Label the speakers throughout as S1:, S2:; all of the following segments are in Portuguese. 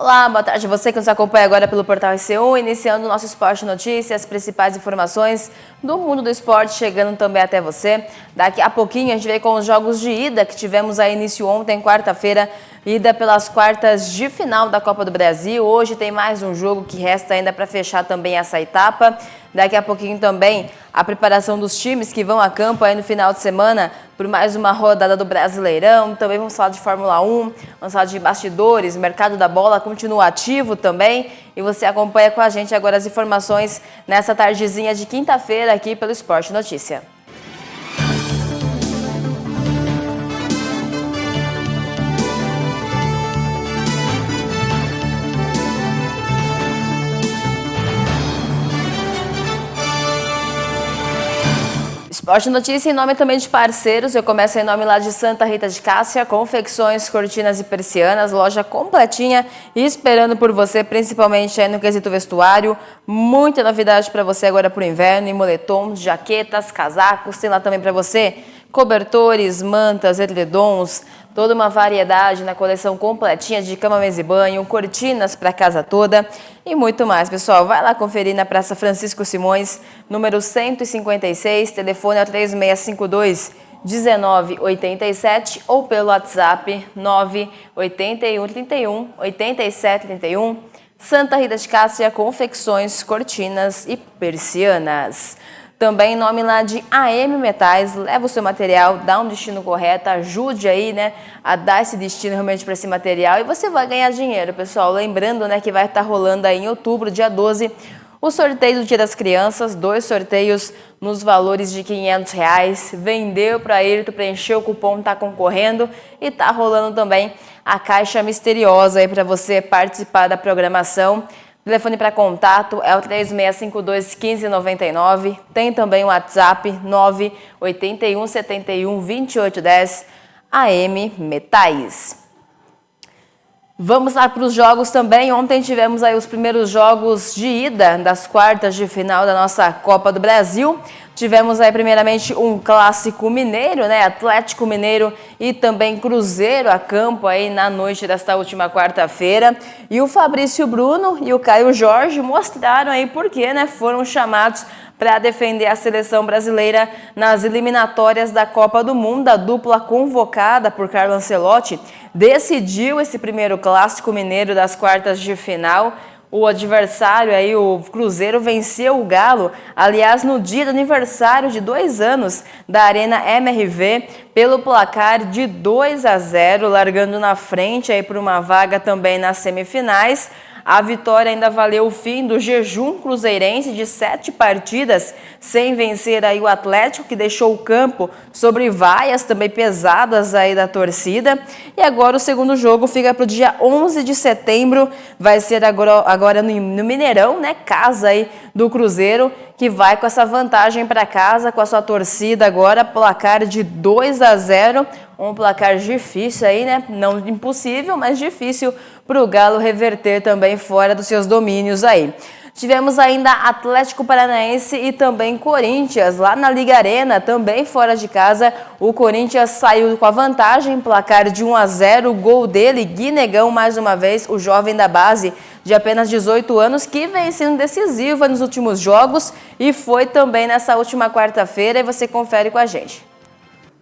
S1: Olá, boa tarde a você que nos acompanha agora pelo Portal RC1, iniciando o nosso Esporte Notícias, as principais informações do mundo do esporte chegando também até você. Daqui a pouquinho a gente vem com os jogos de ida que tivemos a início ontem, quarta-feira, ida pelas quartas de final da Copa do Brasil. Hoje tem mais um jogo que resta ainda para fechar também essa etapa. Daqui a pouquinho também a preparação dos times que vão a campo aí no final de semana por mais uma rodada do Brasileirão. Também vamos falar de Fórmula 1, vamos falar de bastidores, o mercado da bola continua ativo também. E você acompanha com a gente agora as informações nessa tardezinha de quinta-feira aqui pelo Esporte Notícia. Esporte Notícia em nome também de parceiros. Eu começo em nome lá de Santa Rita de Cássia, confecções, cortinas e persianas, loja completinha e esperando por você, principalmente aí no quesito vestuário. Muita novidade para você agora para o inverno, em moletons, jaquetas, casacos, tem lá também para você cobertores, mantas, edredons, toda uma variedade na coleção completinha de cama, mesa e banho, cortinas para a casa toda e muito mais. Pessoal, vai lá conferir na Praça Francisco Simões, número 156, telefone é 3652-1987 ou pelo WhatsApp 98131-8731. Santa Rita de Cássia, confecções, cortinas e persianas. Também em nome lá de AM Metais, leva o seu material, dá um destino correto, ajude aí, né, a dar esse destino realmente para esse material e você vai ganhar dinheiro, pessoal. Lembrando, né, que vai estar rolando aí em outubro, dia 12, o sorteio do Dia das Crianças, 2 sorteios nos valores de R$500. Vendeu para ele, tu preencheu o cupom, tá concorrendo e tá rolando também a caixa misteriosa aí para você participar da programação. O telefone para contato é o 3652-1599. Tem também o WhatsApp 981712810 AM Metais. Vamos lá para os jogos também. Ontem tivemos aí os primeiros jogos de ida das quartas de final da nossa Copa do Brasil. Tivemos aí primeiramente um clássico mineiro, né? Atlético Mineiro e também Cruzeiro a campo aí na noite desta última quarta-feira. E o Fabrício Bruno e o Caio Jorge mostraram aí por que, né, foram chamados para defender a seleção brasileira nas eliminatórias da Copa do Mundo. A dupla convocada por Carlo Ancelotti decidiu esse primeiro clássico mineiro das quartas de final. O adversário aí, o Cruzeiro, venceu o Galo, aliás, no dia do aniversário de 2 anos da Arena MRV, pelo placar de 2-0, largando na frente aí por uma vaga também nas semifinais. A vitória ainda valeu o fim do jejum cruzeirense de 7 partidas sem vencer aí o Atlético, que deixou o campo sobre vaias também pesadas aí da torcida. E agora o segundo jogo fica para o dia 11 de setembro, vai ser agora no Mineirão, né? Casa aí do Cruzeiro, que vai com essa vantagem para casa, com a sua torcida agora, placar de 2-0. Um placar difícil aí, né? Não impossível, mas difícil para o Galo reverter também fora dos seus domínios aí. Tivemos ainda Atlético Paranaense e também Corinthians, lá na Liga Arena, também fora de casa. O Corinthians saiu com a vantagem, placar de 1-0, gol dele, Guinegão, mais uma vez, o jovem da base de apenas 18 anos, que vem sendo decisiva nos últimos jogos e foi também nessa última quarta-feira, e você confere com a gente.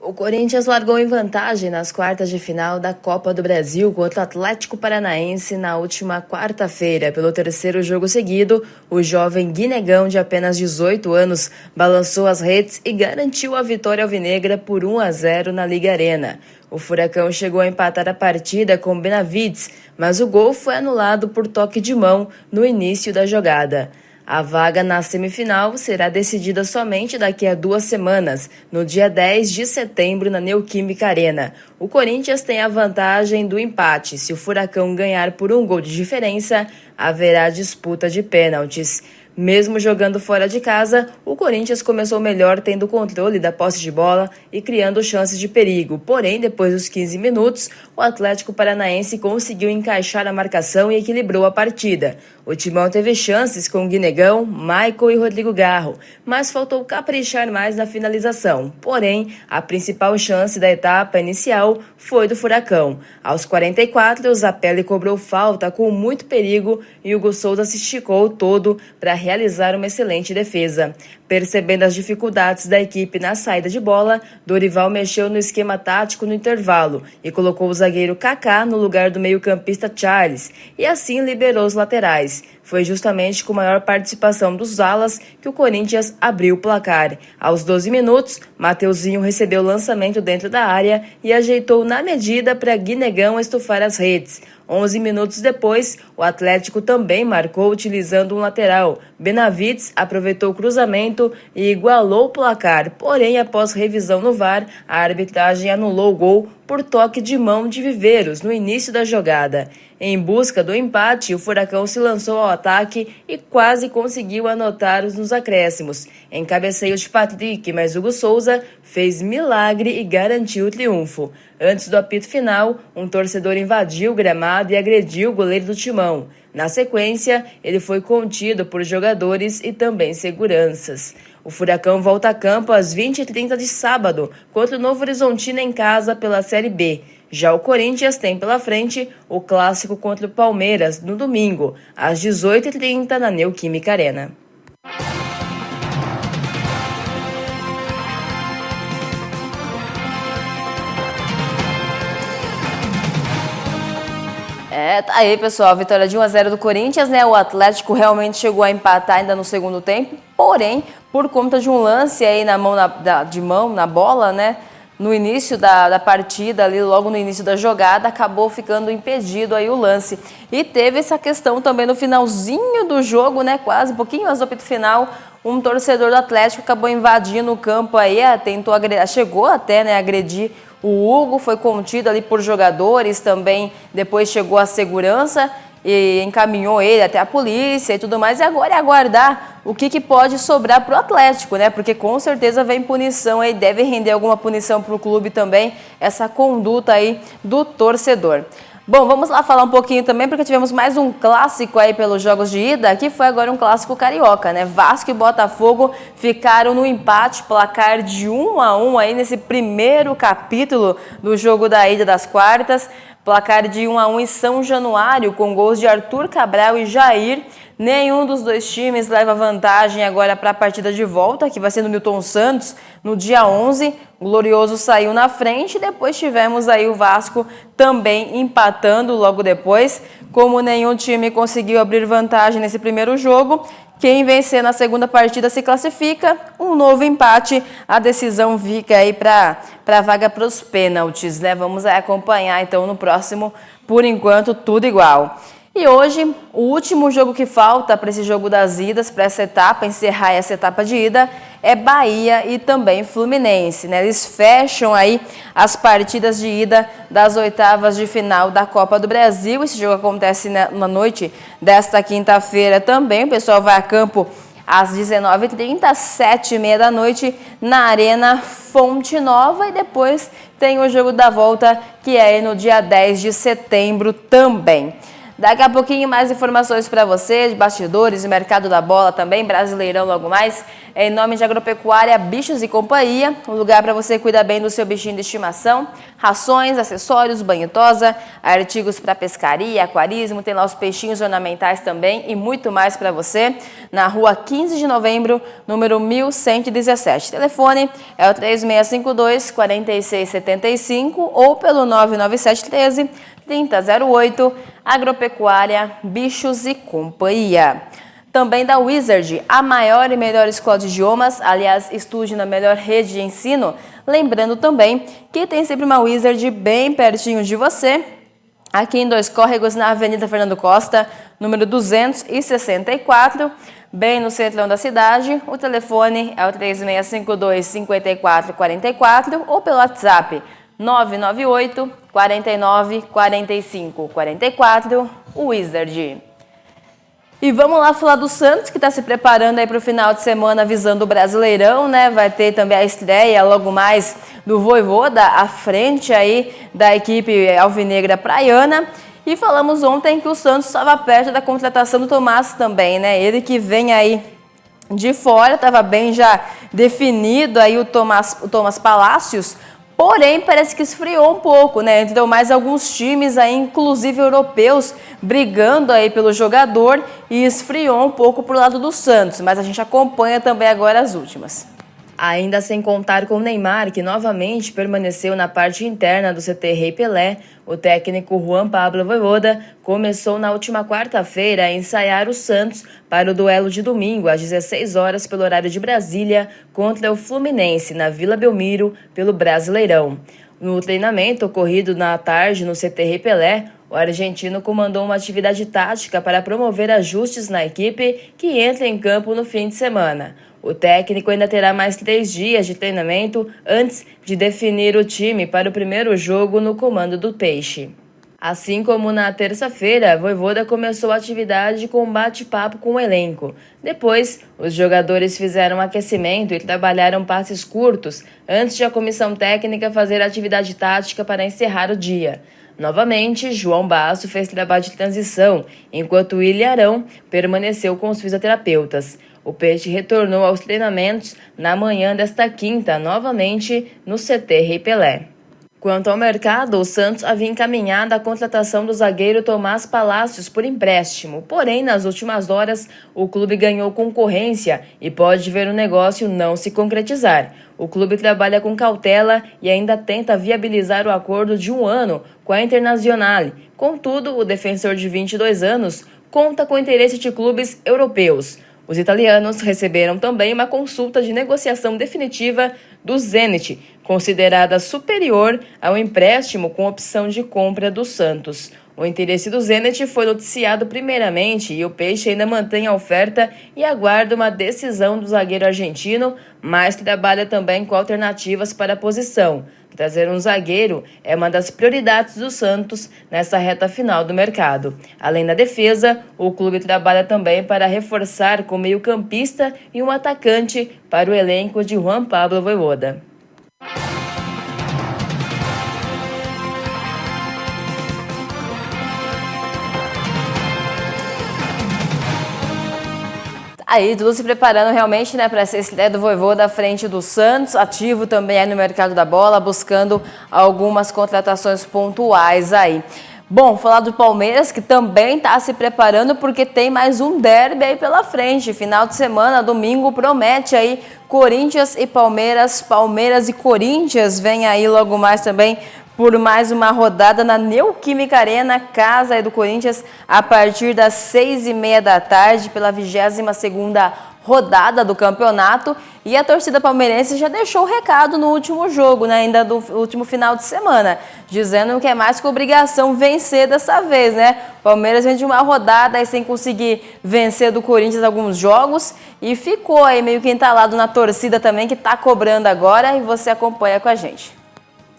S1: O Corinthians largou em vantagem nas quartas de final da Copa do Brasil contra o Atlético Paranaense na última quarta-feira. Pelo terceiro jogo seguido, o jovem Guinegão, de apenas 18 anos, balançou as redes e garantiu a vitória alvinegra por 1-0 na Liga Arena. O Furacão chegou a empatar a partida com o Benavides, mas o gol foi anulado por toque de mão no início da jogada. A vaga na semifinal será decidida somente daqui a 2 semanas, no dia 10 de setembro, na Neoquímica Arena. O Corinthians tem a vantagem do empate. Se o Furacão ganhar por 1 gol de diferença, haverá disputa de pênaltis. Mesmo jogando fora de casa, o Corinthians começou melhor, tendo controle da posse de bola e criando chances de perigo. Porém, depois dos 15 minutos, o Atlético Paranaense conseguiu encaixar a marcação e equilibrou a partida. O Timão teve chances com Guinegão, Michael e Rodrigo Garro, mas faltou caprichar mais na finalização. Porém, a principal chance da etapa inicial foi do Furacão. Aos 44, o Zapelli cobrou falta com muito perigo e Hugo Souza se esticou todo para realizar uma excelente defesa. Percebendo as dificuldades da equipe na saída de bola, Dorival mexeu no esquema tático no intervalo e colocou o zagueiro Kaká no lugar do meio-campista Charles e assim liberou os laterais. Foi justamente com maior participação dos alas que o Corinthians abriu o placar. Aos 12 minutos, Mateuzinho recebeu o lançamento dentro da área e ajeitou na medida para Guinegão estufar as redes. 11 minutos depois, o Atlético também marcou utilizando um lateral. Benavides aproveitou o cruzamento e igualou o placar. Porém, após revisão no VAR, a arbitragem anulou o gol por toque de mão de Viveiros no início da jogada. Em busca do empate, o Furacão se lançou ao ataque e quase conseguiu anotar nos acréscimos. Em cabeceio de Patrick, mas Hugo Souza fez milagre e garantiu o triunfo. Antes do apito final, um torcedor invadiu o gramado e agrediu o goleiro do Timão. Na sequência, ele foi contido por jogadores e também seguranças. O Furacão volta a campo às 20h30 de sábado, contra o Novo Horizontino em casa pela Série B. Já o Corinthians tem pela frente o clássico contra o Palmeiras no domingo, às 18h30 na Neoquímica Arena. Tá aí, pessoal, vitória de 1-0 do Corinthians, né? O Atlético realmente chegou a empatar ainda no segundo tempo, porém, por conta de um lance aí na bola, né? No início da partida, ali logo no início da jogada, acabou ficando impedido aí o lance. E teve essa questão também no finalzinho do jogo, né? Quase um pouquinho antes do apito final, um torcedor do Atlético acabou invadindo o campo aí, chegou até, né, agredir o Hugo, foi contido ali por jogadores também, depois chegou a segurança e encaminhou ele até a polícia e tudo mais. E agora é aguardar o que pode sobrar para o Atlético, né? Porque com certeza vem punição aí, deve render alguma punição para o clube também, essa conduta aí do torcedor. Bom, vamos lá falar um pouquinho também, porque tivemos mais um clássico aí pelos jogos de ida, que foi agora um clássico carioca, né? Vasco e Botafogo ficaram no empate, placar de 1-1 aí nesse primeiro capítulo do jogo da ida das quartas. Placar de 1-1 em São Januário, com gols de Arthur Cabral e Jair. Nenhum dos dois times leva vantagem agora para a partida de volta, que vai ser no Newton Santos, no dia 11. O Glorioso saiu na frente e depois tivemos aí o Vasco também empatando logo depois. Como nenhum time conseguiu abrir vantagem nesse primeiro jogo, quem vencer na segunda partida se classifica. Um novo empate, a decisão fica aí para a vaga para os pênaltis, né? Vamos aí acompanhar então no próximo, por enquanto tudo igual. E hoje, o último jogo que falta para esse jogo das idas, para essa etapa, encerrar essa etapa de ida, é Bahia e também Fluminense, né? Eles fecham aí as partidas de ida das oitavas de final da Copa do Brasil. Esse jogo acontece na noite desta quinta-feira também. O pessoal vai a campo às 19h30, às 7h30 da noite, na Arena Fonte Nova. E depois tem o jogo da volta, que é no dia 10 de setembro também. Daqui a pouquinho mais informações para você, de bastidores, de mercado da bola também, Brasileirão logo mais. Em nome de Agropecuária Bichos e Companhia, um lugar para você cuidar bem do seu bichinho de estimação. Rações, acessórios, banho tosa, artigos para pescaria, aquarismo, tem lá os peixinhos ornamentais também e muito mais para você. Na rua 15 de novembro, número 1117. Telefone é o 3652-4675 ou pelo 99713-3008. Agropecuária, Bichos e Companhia. Também da Wizard, a maior e melhor escola de idiomas, aliás, estude na melhor rede de ensino. Lembrando também que tem sempre uma Wizard bem pertinho de você, aqui em Dois Córregos, na Avenida Fernando Costa, número 264, bem no centrão da cidade. O telefone é o 3652-5444 ou pelo WhatsApp 998 49 45 44, Wizard. E vamos lá falar do Santos, que está se preparando aí para o final de semana visando o Brasileirão, né? Vai ter também a estreia logo mais do Vojvoda à frente aí da equipe alvinegra praiana. E falamos ontem que o Santos estava perto da contratação do Tomás também, né? Ele que vem aí de fora, estava bem já definido aí o Thomas Palacios, porém parece que esfriou um pouco, né? Então mais alguns times aí, inclusive europeus, brigando aí pelo jogador e esfriou um pouco pro lado do Santos, mas a gente acompanha também agora as últimas. Ainda sem contar com o Neymar, que novamente permaneceu na parte interna do CT Rei Pelé, o técnico Juan Pablo Vojvoda começou na última quarta-feira a ensaiar o Santos para o duelo de domingo, às 16 horas pelo horário de Brasília, contra o Fluminense, na Vila Belmiro, pelo Brasileirão. No treinamento ocorrido na tarde no CT Rei Pelé, o argentino comandou uma atividade tática para promover ajustes na equipe que entra em campo no fim de semana. O técnico ainda terá mais 3 dias de treinamento antes de definir o time para o primeiro jogo no comando do Peixe. Assim como na terça-feira, Vojvoda começou a atividade com um bate-papo com o elenco. Depois, os jogadores fizeram aquecimento e trabalharam passes curtos antes de a comissão técnica fazer a atividade tática para encerrar o dia. Novamente, João Basso fez trabalho de transição, enquanto Willian Arão permaneceu com os fisioterapeutas. O Peixe retornou aos treinamentos na manhã desta quinta, novamente no CT Rei Pelé. Quanto ao mercado, o Santos havia encaminhado a contratação do zagueiro Tomás Palacios por empréstimo. Porém, nas últimas horas, o clube ganhou concorrência e pode ver o negócio não se concretizar. O clube trabalha com cautela e ainda tenta viabilizar o acordo de 1 ano com a Internazionale. Contudo, o defensor de 22 anos conta com o interesse de clubes europeus. Os italianos receberam também uma consulta de negociação definitiva do Zenit, considerada superior ao empréstimo com opção de compra do Santos. O interesse do Zenit foi noticiado primeiramente e o Peixe ainda mantém a oferta e aguarda uma decisão do zagueiro argentino, mas trabalha também com alternativas para a posição. Trazer um zagueiro é uma das prioridades do Santos nessa reta final do mercado. Além da defesa, o clube trabalha também para reforçar com meio-campista e um atacante para o elenco de Juan Pablo Vojvoda. Aí, tudo se preparando realmente, né, para essa estreia do Vojvoda à frente do Santos, ativo também aí no mercado da bola, buscando algumas contratações pontuais aí. Bom, falar do Palmeiras, que também está se preparando porque tem mais um derby aí pela frente. Final de semana, domingo, promete aí Corinthians e Palmeiras. Palmeiras e Corinthians vem aí logo mais também por mais uma rodada na Neoquímica Arena, casa aí do Corinthians, a partir das 6h30 da tarde, pela 22ª rodada do campeonato. E a torcida palmeirense já deixou o recado no último jogo, né, ainda do último final de semana, dizendo que é mais que obrigação vencer dessa vez, né? Palmeiras vem de uma rodada aí sem conseguir vencer do Corinthians alguns jogos e ficou aí meio que entalado na torcida também, que tá cobrando agora, e você acompanha com a gente.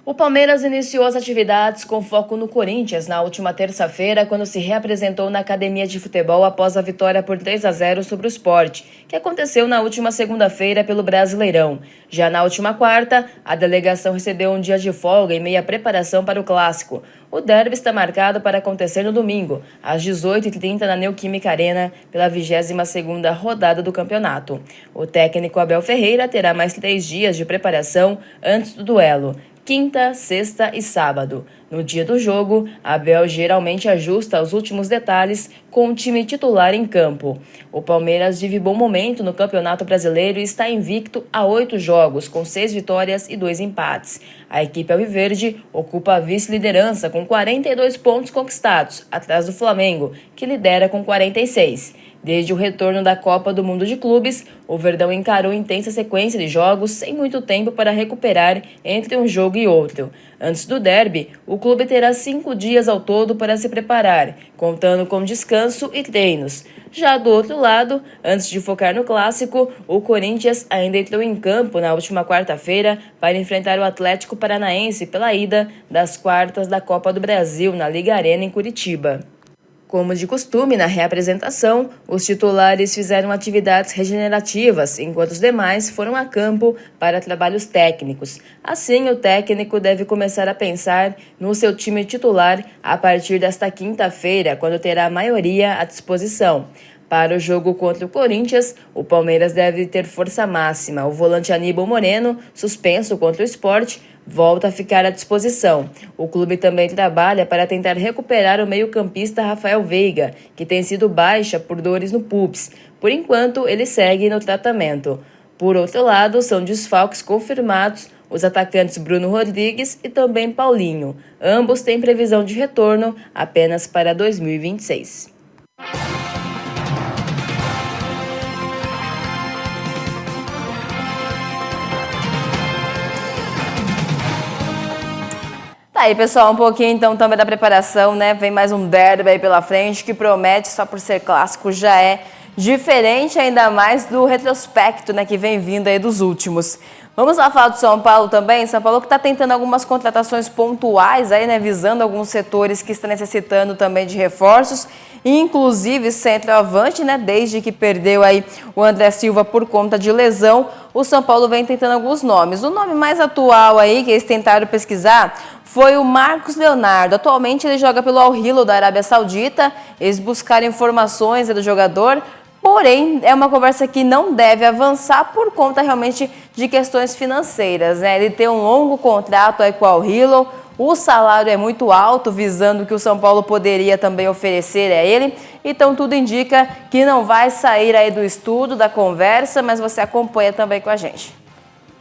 S1: O Palmeiras iniciou as atividades com foco no Corinthians na última terça-feira, quando se reapresentou na academia de futebol após a vitória por 3-0 sobre o Sport, que aconteceu na última segunda-feira pelo Brasileirão. Já na última quarta, a delegação recebeu um dia de folga em meia preparação para o clássico. O derby está marcado para acontecer no domingo, às 18h30 na Neoquímica Arena, pela 22ª rodada do campeonato. O técnico Abel Ferreira terá mais 3 dias de preparação antes do duelo. Quinta, sexta e sábado. No dia do jogo, Abel geralmente ajusta os últimos detalhes com o time titular em campo. O Palmeiras vive bom momento no Campeonato Brasileiro e está invicto a 8 jogos, com 6 vitórias e 2 empates. A equipe alviverde ocupa a vice-liderança com 42 pontos conquistados, atrás do Flamengo, que lidera com 46. Desde o retorno da Copa do Mundo de Clubes, o Verdão encarou intensa sequência de jogos sem muito tempo para recuperar entre um jogo e outro. Antes do derby, o clube terá 5 dias ao todo para se preparar, contando com descanso e treinos. Já do outro lado, antes de focar no clássico, o Corinthians ainda entrou em campo na última quarta-feira para enfrentar o Atlético Paranaense pela ida das quartas da Copa do Brasil na Liga Arena em Curitiba. Como de costume, na reapresentação, os titulares fizeram atividades regenerativas, enquanto os demais foram a campo para trabalhos técnicos. Assim, o técnico deve começar a pensar no seu time titular a partir desta quinta-feira, quando terá a maioria à disposição. Para o jogo contra o Corinthians, o Palmeiras deve ter força máxima. O volante Aníbal Moreno, suspenso contra o Sport, volta a ficar à disposição. O clube também trabalha para tentar recuperar o meio-campista Rafael Veiga, que tem sido baixa por dores no pubis. Por enquanto, ele segue no tratamento. Por outro lado, são desfalques confirmados os atacantes Bruno Rodrigues e também Paulinho. Ambos têm previsão de retorno apenas para 2026. Tá aí, pessoal, um pouquinho então também da preparação, né? Vem mais um derby aí pela frente que promete, só por ser clássico, já é diferente, ainda mais do retrospecto, né, que vem vindo aí dos últimos. Vamos lá falar do São Paulo também. São Paulo que está tentando algumas contratações pontuais aí, né, visando alguns setores que estão necessitando também de reforços, inclusive centroavante, né, desde que perdeu aí o André Silva por conta de lesão. O São Paulo vem tentando alguns nomes. O nome mais atual aí que eles tentaram pesquisar foi o Marcos Leonardo. Atualmente ele joga pelo Al Hilal da Arábia Saudita. Eles buscaram informações do jogador, porém é uma conversa que não deve avançar por conta realmente de questões financeiras, né? Ele tem um longo contrato aí com o Al Hilal, o salário é muito alto, visando o que o São Paulo poderia também oferecer a ele. Então tudo indica que não vai sair aí do estudo, da conversa, mas você acompanha também com a gente.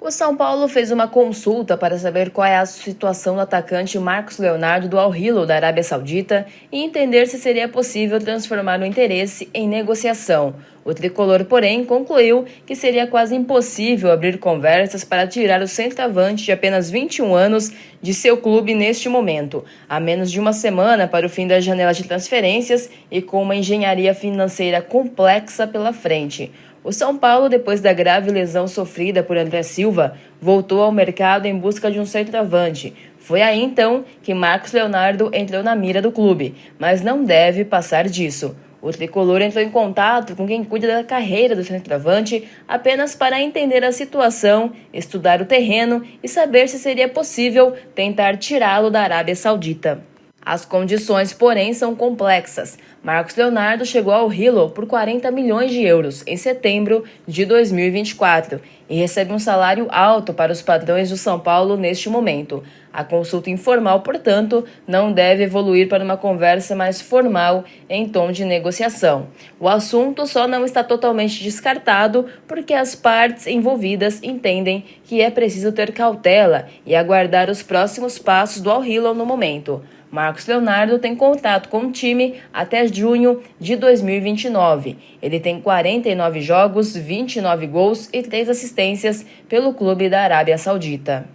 S1: O São Paulo fez uma consulta para saber qual é a situação do atacante Marcos Leonardo do Al Hilal da Arábia Saudita e entender se seria possível transformar o interesse em negociação. O tricolor, porém, concluiu que seria quase impossível abrir conversas para tirar o centroavante de apenas 21 anos de seu clube neste momento, a menos de uma semana para o fim da janela de transferências e com uma engenharia financeira complexa pela frente. O São Paulo, depois da grave lesão sofrida por André Silva, voltou ao mercado em busca de um centroavante. Foi aí então que Marcos Leonardo entrou na mira do clube, mas não deve passar disso. O tricolor entrou em contato com quem cuida da carreira do centroavante apenas para entender a situação, estudar o terreno e saber se seria possível tentar tirá-lo da Arábia Saudita. As condições, porém, são complexas. Marcos Leonardo chegou ao Hilal por 40 milhões de euros em setembro de 2024 e recebe um salário alto para os padrões do São Paulo neste momento. A consulta informal, portanto, não deve evoluir para uma conversa mais formal em tom de negociação. O assunto só não está totalmente descartado porque as partes envolvidas entendem que é preciso ter cautela e aguardar os próximos passos do Al Hilal no momento. Marcos Leonardo tem contato com o time até junho de 2029. Ele tem 49 jogos, 29 gols e 3 assistências pelo clube da Arábia Saudita.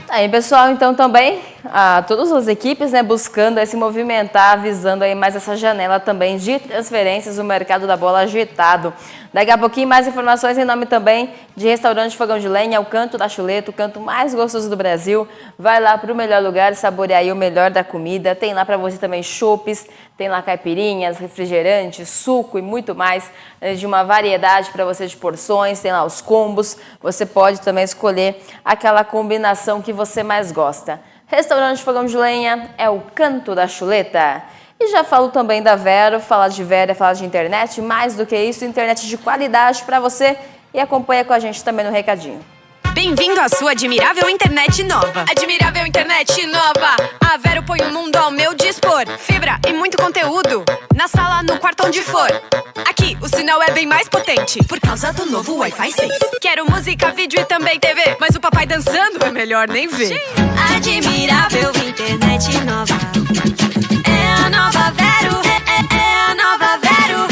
S1: Aí, pessoal, então também todas as equipes, né, buscando se movimentar, visando aí mais essa janela também de transferências, o mercado da bola agitado. Daqui a pouquinho mais informações em nome também de Restaurante Fogão de Lenha, o Canto da Chuleta, o canto mais gostoso do Brasil. Vai lá para o melhor lugar, saborear aí o melhor da comida. Tem lá para você também chopes, tem lá caipirinhas, refrigerantes, suco e muito mais, de uma variedade para você de porções. Tem lá os combos, você pode também escolher aquela combinação que você mais gosta. Restaurante Fogão de Lenha é o Canto da Chuleta. E já falo também da Vero. Falar de Vero é falar de internet, mais do que isso, internet de qualidade para você. E acompanha com a gente também no recadinho.
S2: Bem-vindo à sua admirável internet nova. Admirável internet nova. A Vero põe o mundo ao meu dispor. Fibra e muito conteúdo. Na sala, no quarto, onde for. Aqui, o sinal é bem mais potente por causa do novo Wi-Fi 6. Quero música, vídeo e também TV, mas o papai dançando é melhor nem ver. Admirável internet nova. É a nova Vero. É a nova Vero.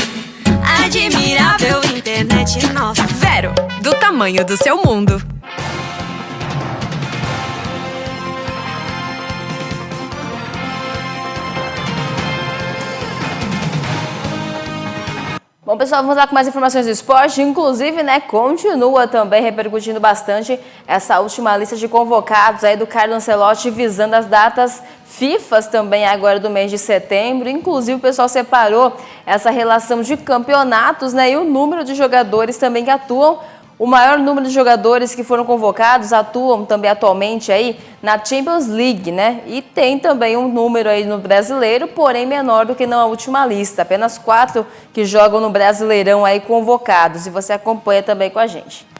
S2: Admirável internet nova. Vero, do tamanho do seu mundo.
S1: Bom, pessoal, vamos lá com mais informações do esporte. Inclusive, né, continua também repercutindo bastante essa última lista de convocados aí do Carlo Ancelotti visando as datas FIFAs também agora do mês de setembro. Inclusive, o pessoal separou essa relação de campeonatos, né, e o número de jogadores também que atuam. O maior número de jogadores que foram convocados atuam também atualmente aí na Champions League, né? E tem também um número aí no Brasileiro, porém menor do que na última lista. Apenas 4 que jogam no Brasileirão aí convocados. E você acompanha também com a gente.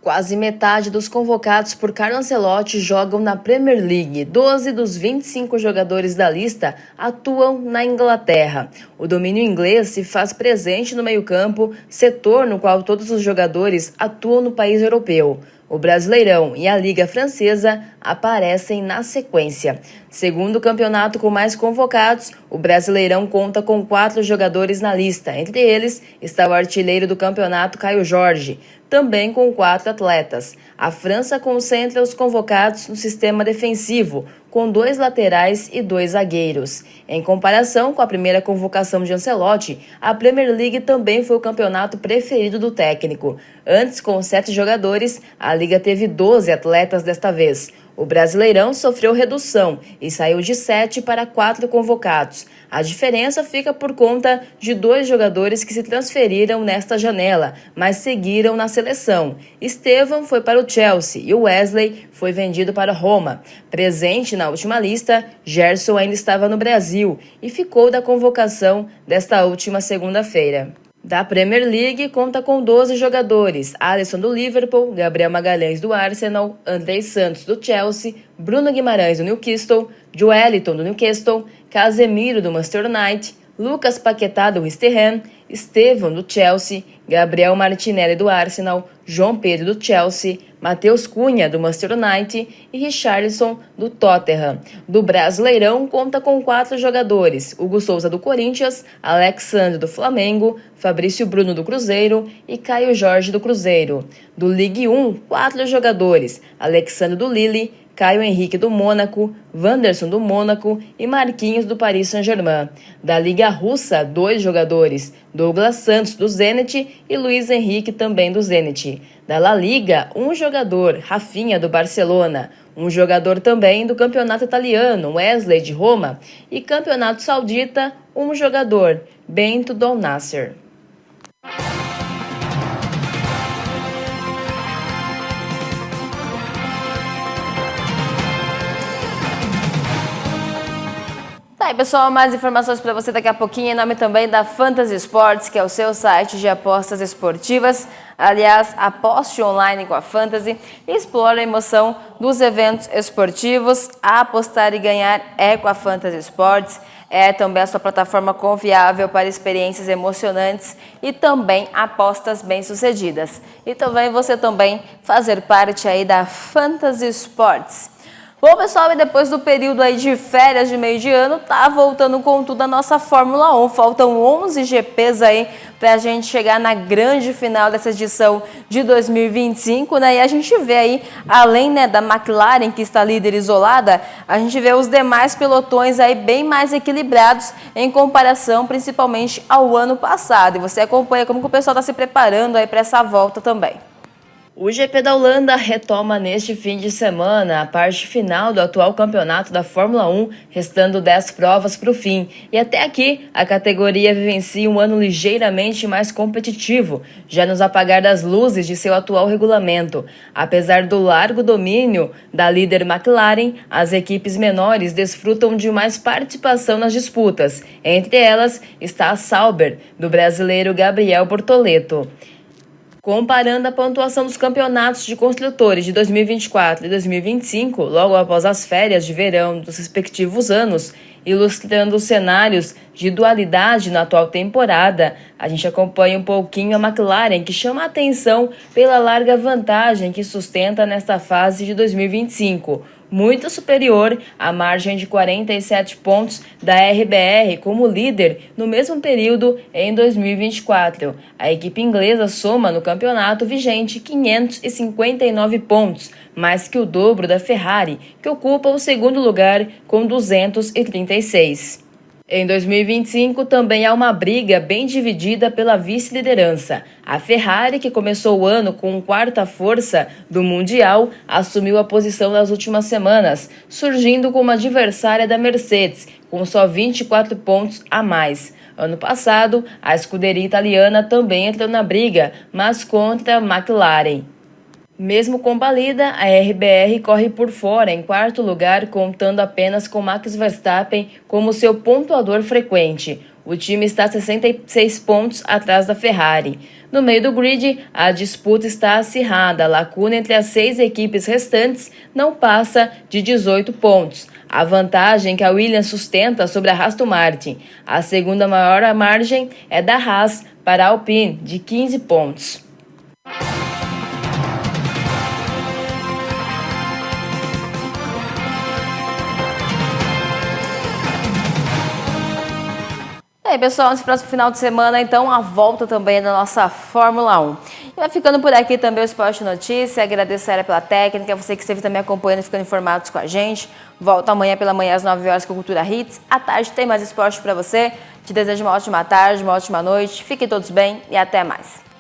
S1: Quase metade dos convocados por Carlo Ancelotti jogam na Premier League. 12 dos 25 jogadores da lista atuam na Inglaterra. O domínio inglês se faz presente no meio-campo, setor no qual todos os jogadores atuam no país europeu. O Brasileirão e a Liga Francesa aparecem na sequência. Segundo o campeonato com mais convocados, o Brasileirão conta com 4 jogadores na lista. Entre eles está o artilheiro do campeonato, Caio Jorge, também com 4 atletas. A França concentra os convocados no sistema defensivo, com 2 laterais e 2 zagueiros. Em comparação com a primeira convocação de Ancelotti, a Premier League também foi o campeonato preferido do técnico. Antes, com 7 jogadores, a Liga teve 12 atletas desta vez. O Brasileirão sofreu redução e saiu de 7 para 4 convocados. A diferença fica por conta de 2 jogadores que se transferiram nesta janela, mas seguiram na seleção. Estevão foi para o Chelsea e o Wesley foi vendido para Roma. Presente na última lista, Gerson ainda estava no Brasil e ficou da convocação desta última segunda-feira. Da Premier League, conta com 12 jogadores: Alisson do Liverpool, Gabriel Magalhães do Arsenal, Andrei Santos do Chelsea, Bruno Guimarães do Newcastle, Joelinton do Newcastle, Casemiro do Manchester United, Lucas Paquetá do West Ham, Estevão do Chelsea, Gabriel Martinelli do Arsenal, João Pedro do Chelsea, Matheus Cunha do Manchester United e Richarlison do Tottenham. Do Brasileirão conta com 4 jogadores: Hugo Souza do Corinthians, Alexandre do Flamengo, Fabrício Bruno do Cruzeiro e Caio Jorge do Cruzeiro. Do Ligue 1, 4 jogadores: Alexandre do Lille, Caio Henrique do Mônaco, Wanderson do Mônaco e Marquinhos do Paris Saint-Germain. Da Liga Russa, 2 jogadores: Douglas Santos do Zenit e Luiz Henrique também do Zenit. Da La Liga, 1 jogador: Rafinha do Barcelona. Um jogador também do Campeonato Italiano, Wesley de Roma. E Campeonato Saudita, 1 jogador: Bento do Al Nassr. Tá aí, pessoal, mais informações para você daqui a pouquinho, em nome também da Fantasy Sports, que é o seu site de apostas esportivas. Aliás, aposte online com a Fantasy e explore a emoção dos eventos esportivos. Apostar e ganhar é com a Fantasy Sports. É também a sua plataforma confiável para experiências emocionantes e também apostas bem-sucedidas. E também você também fazer parte aí da Fantasy Sports. Bom, pessoal, e depois do período aí de férias de meio de ano, tá voltando com tudo a nossa Fórmula 1. Faltam 11 GPs aí pra gente chegar na grande final dessa edição de 2025, né? E a gente vê aí, além, né, da McLaren, que está líder isolada, a gente vê os demais pelotões aí bem mais equilibrados em comparação, principalmente ao ano passado. E você acompanha como que o pessoal está se preparando aí para essa volta também. O GP da Holanda retoma neste fim de semana a parte final do atual campeonato da Fórmula 1, restando 10 provas para o fim. E até aqui, a categoria vivencia um ano ligeiramente mais competitivo, já nos apagar das luzes de seu atual regulamento. Apesar do largo domínio da líder McLaren, as equipes menores desfrutam de mais participação nas disputas. Entre elas está a Sauber, do brasileiro Gabriel Bortoleto. Comparando a pontuação dos campeonatos de construtores de 2024 e 2025, logo após as férias de verão dos respectivos anos, ilustrando os cenários de dualidade na atual temporada, a gente acompanha um pouquinho a McLaren, que chama a atenção pela larga vantagem que sustenta nesta fase de 2025. Muito superior à margem de 47 pontos da RBR como líder no mesmo período em 2024. A equipe inglesa soma no campeonato vigente 559 pontos, mais que o dobro da Ferrari, que ocupa o segundo lugar com 236. Em 2025, também há uma briga bem dividida pela vice-liderança. A Ferrari, que começou o ano com quarta força do Mundial, assumiu a posição nas últimas semanas, surgindo como adversária da Mercedes, com só 24 pontos a mais. Ano passado, a escuderia italiana também entrou na briga, mas contra a McLaren. Mesmo combalida, a RBR corre por fora em quarto lugar, contando apenas com Max Verstappen como seu pontuador frequente. O time está 66 pontos atrás da Ferrari. No meio do grid, a disputa está acirrada. A lacuna entre as 6 equipes restantes não passa de 18 pontos. A vantagem que a Williams sustenta sobre a Aston Martin. A segunda maior margem é da Haas para a Alpine, de 15 pontos. E aí, pessoal, nesse próximo final de semana, então, a volta também da nossa Fórmula 1. E vai ficando por aqui também o Esporte Notícia. Agradeço a Era pela técnica, você que esteve também acompanhando e ficando informados com a gente. Volto amanhã pela manhã às 9 horas com Cultura Hits. À tarde tem mais esporte para você. Te desejo uma ótima tarde, uma ótima noite. Fiquem todos bem e até mais.